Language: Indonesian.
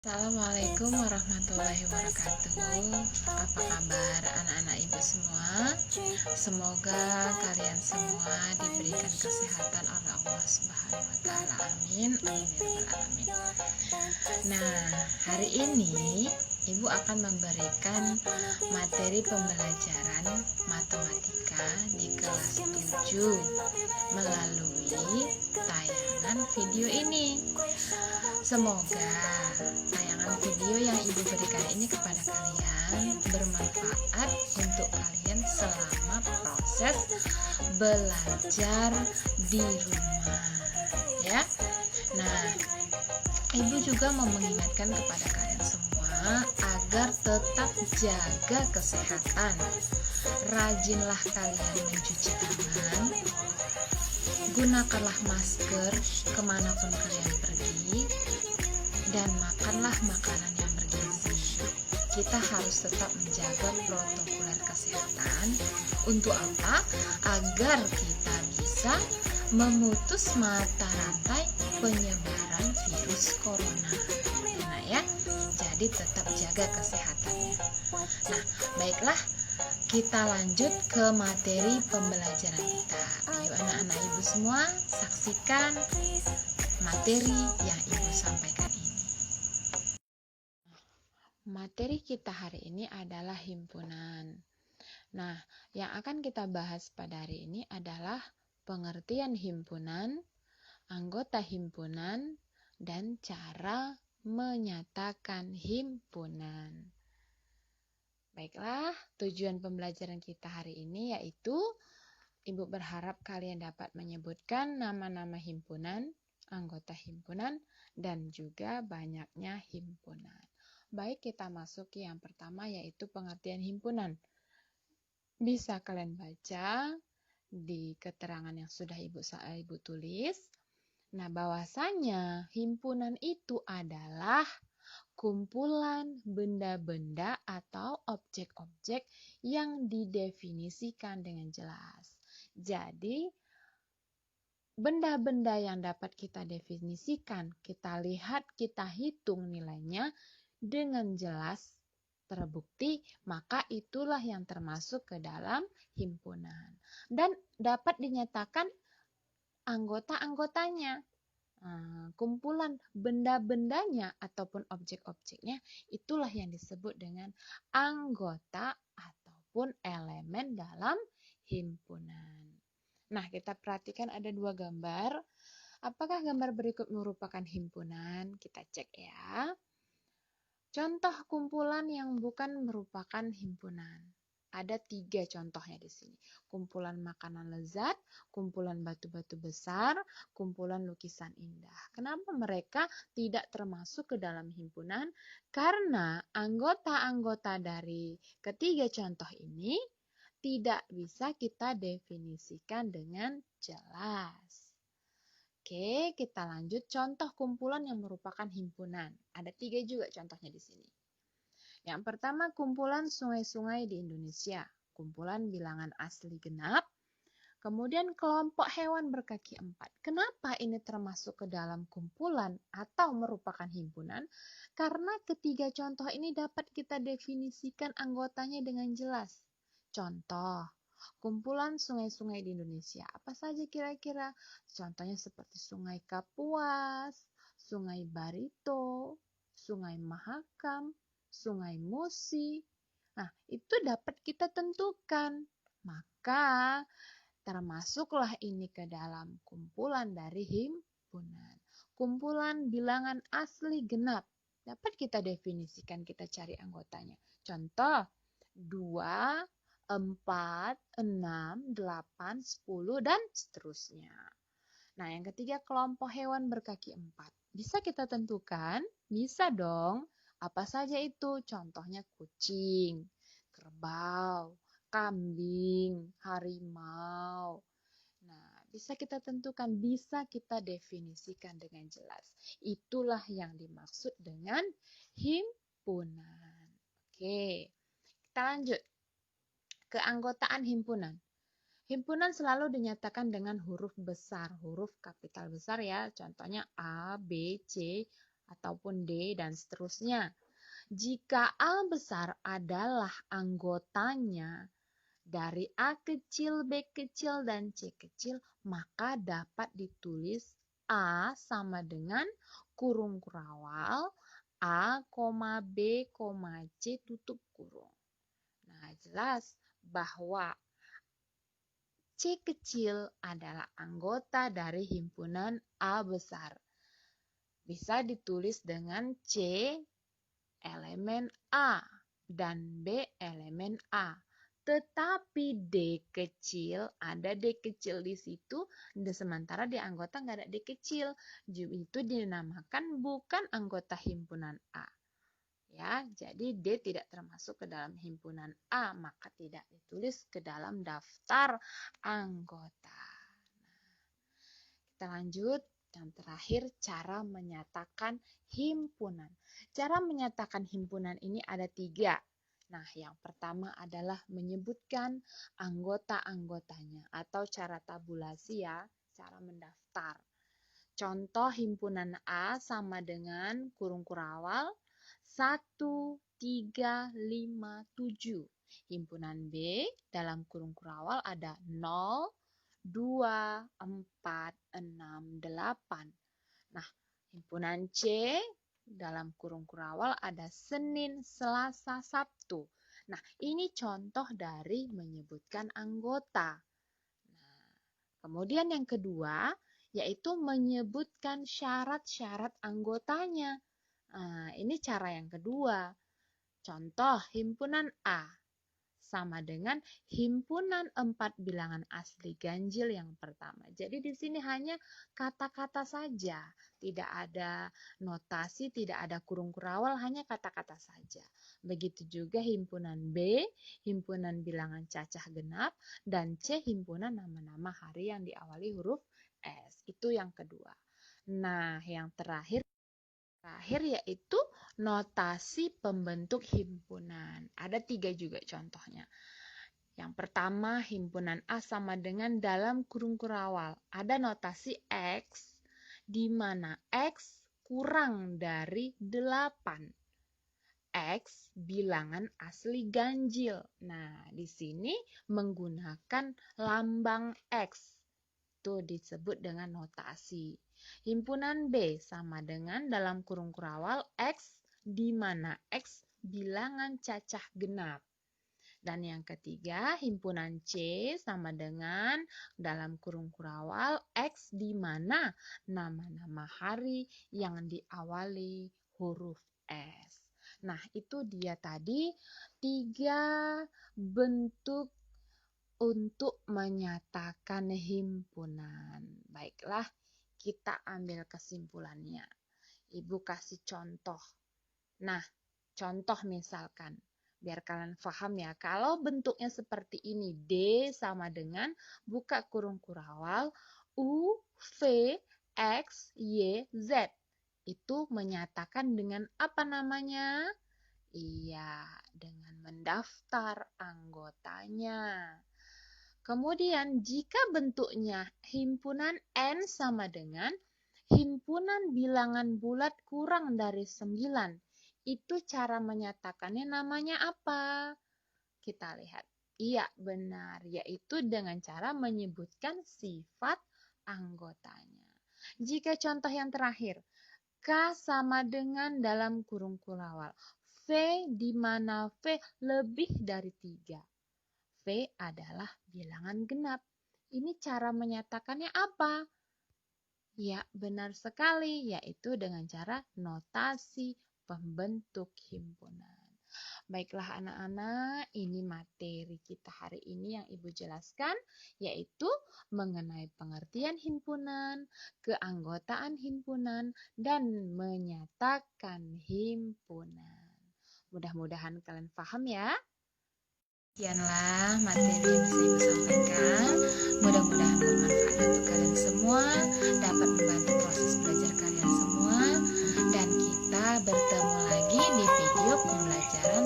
Assalamualaikum warahmatullahi wabarakatuh. Apa kabar anak-anak ibu semua? Semoga kalian semua diberikan kesehatan oleh Allah Subhanahu wa taala. Amin. Amin ya rabbal alamin. Nah, hari ini ibu akan memberikan materi pembelajaran matematika di kelas 7 melalui tayangan video ini. Semoga tayangan video yang ibu berikan ini kepada kalian bermanfaat untuk kalian selama proses belajar di rumah, ya. Nah, ibu juga mau mengingatkan kepada kalian semua agar tetap jaga kesehatan. Rajinlah kalian mencuci tangan, gunakanlah masker kemanapun kalian pergi, dan makanlah makanan yang bergizi. Kita harus tetap menjaga protokol kesehatan. Untuk apa? Agar kita bisa memutus mata rantai penyebaran virus corona. Nah ya, jadi tetap jaga kesehatannya. Nah, baiklah, kita lanjut ke materi pembelajaran kita. Ayo anak-anak ibu semua, saksikan materi yang ibu sampaikan ini. Materi kita hari ini adalah himpunan. Nah, yang akan kita bahas pada hari ini adalah pengertian himpunan, anggota himpunan, dan cara menyatakan himpunan. Baiklah, tujuan pembelajaran kita hari ini yaitu ibu berharap kalian dapat menyebutkan nama-nama himpunan, anggota himpunan, dan juga banyaknya himpunan. Baik, kita masuk ke yang pertama yaitu pengertian himpunan. Bisa kalian baca di keterangan yang sudah ibu tulis. Nah, bahwasanya himpunan itu adalah kumpulan benda-benda atau objek-objek yang didefinisikan dengan jelas. Jadi, benda-benda yang dapat kita definisikan, kita lihat, kita hitung nilainya dengan jelas terbukti, maka itulah yang termasuk ke dalam himpunan. Dan dapat dinyatakan anggota-anggotanya. Kumpulan benda-bendanya ataupun objek-objeknya, itulah yang disebut dengan anggota ataupun elemen dalam himpunan. Nah, kita perhatikan ada dua gambar. Apakah gambar berikut merupakan himpunan? Kita cek ya. Contoh kumpulan yang bukan merupakan himpunan. Ada 3 contohnya di sini. Kumpulan makanan lezat, kumpulan batu-batu besar, kumpulan lukisan indah. Kenapa mereka tidak termasuk ke dalam himpunan? Karena anggota-anggota dari ketiga contoh ini tidak bisa kita definisikan dengan jelas. Oke, kita lanjut contoh kumpulan yang merupakan himpunan. Ada 3 juga contohnya di sini. Yang pertama, kumpulan sungai-sungai di Indonesia, kumpulan bilangan asli genap, kemudian kelompok hewan berkaki 4. Kenapa ini termasuk ke dalam kumpulan atau merupakan himpunan? Karena ketiga contoh ini dapat kita definisikan anggotanya dengan jelas. Contoh, kumpulan sungai-sungai di Indonesia. Apa saja kira-kira? Contohnya seperti Sungai Kapuas, Sungai Barito, Sungai Mahakam, Sungai Musi. Nah, itu dapat kita tentukan. Maka termasuklah ini ke dalam kumpulan dari himpunan. Kumpulan bilangan asli genap. Dapat kita definisikan, kita cari anggotanya. Contoh, 2, 4, 6, 8, 10, dan seterusnya. Nah, yang ketiga kelompok hewan berkaki 4. Bisa kita tentukan? Bisa dong. Apa saja itu? Contohnya kucing, kerbau, kambing, harimau. Nah, bisa kita tentukan, bisa kita definisikan dengan jelas. Itulah yang dimaksud dengan himpunan. Oke, kita lanjut. Keanggotaan himpunan. Himpunan selalu dinyatakan dengan huruf besar, huruf kapital besar ya. Contohnya A, B, C, ataupun D, dan seterusnya. Jika A besar adalah anggotanya dari A kecil, B kecil, dan C kecil, maka dapat ditulis A sama dengan kurung kurawal A, B, C tutup kurung. Nah, jelas bahwa C kecil adalah anggota dari himpunan A besar. Bisa ditulis dengan C elemen A dan B elemen A. Tetapi D kecil, ada D kecil di situ, sementara di anggota nggak ada D kecil. Itu dinamakan bukan anggota himpunan A. Ya, jadi D tidak termasuk ke dalam himpunan A, maka tidak ditulis ke dalam daftar anggota. Kita lanjut. Yang terakhir, cara menyatakan himpunan. Cara menyatakan himpunan ini ada 3. Nah, yang pertama adalah menyebutkan anggota-anggotanya atau cara tabulasi ya, cara mendaftar. Contoh himpunan A sama dengan kurung kurawal 1, 3, 5, 7. Himpunan B dalam kurung kurawal ada 0, 2, 4, 6, 8. Nah, himpunan C dalam kurung kurawal ada Senin, Selasa, Sabtu. Nah, ini contoh dari menyebutkan anggota. Nah, kemudian yang kedua, yaitu menyebutkan syarat-syarat anggotanya. Nah, ini cara yang kedua. Contoh, himpunan A sama dengan himpunan 4 bilangan asli ganjil yang pertama. Jadi di sini hanya kata-kata saja, tidak ada notasi, tidak ada kurung kurawal, hanya kata-kata saja. Begitu juga himpunan B, himpunan bilangan cacah genap, dan C, himpunan nama-nama hari yang diawali huruf S. Itu yang kedua. Nah, yang terakhir yaitu notasi pembentuk himpunan. Ada 3 juga contohnya. Yang pertama, himpunan A sama dengan dalam kurung kurawal. Ada notasi X, di mana X kurang dari 8. X bilangan asli ganjil. Nah, di sini menggunakan lambang X. Itu disebut dengan notasi. Himpunan B sama dengan dalam kurung kurawal X, di mana X bilangan cacah genap. Dan yang ketiga, himpunan C sama dengan dalam kurung kurawal X, di mana nama-nama hari yang diawali huruf S. Nah, itu dia tadi 3 bentuk untuk menyatakan himpunan. Baiklah, kita ambil kesimpulannya. Ibu kasih contoh. Nah, contoh misalkan, biar kalian paham ya, kalau bentuknya seperti ini, D sama dengan buka kurung kurawal, U, V, X, Y, Z. Itu menyatakan dengan apa namanya? Iya, dengan mendaftar anggotanya. Kemudian jika bentuknya himpunan N sama dengan himpunan bilangan bulat kurang dari 9, itu cara menyatakannya namanya apa? Kita lihat. Iya, benar, yaitu dengan cara menyebutkan sifat anggotanya. Jika contoh yang terakhir, K sama dengan dalam kurung kurawal V, di mana V lebih dari 3. V adalah bilangan genap. Ini cara menyatakannya apa? Ya, benar sekali, yaitu dengan cara notasi pembentuk himpunan. Baiklah anak-anak, ini materi kita hari ini yang Ibu jelaskan, yaitu mengenai pengertian himpunan, keanggotaan himpunan, dan menyatakan himpunan. Mudah-mudahan kalian paham ya. Sekianlah materi yang bisa Ibu sampaikan. Mudah-mudahan bermanfaat untuk kalian semua, dapat membantu proses belajar kalian semua, dan kita bertemu lagi di video pembelajaran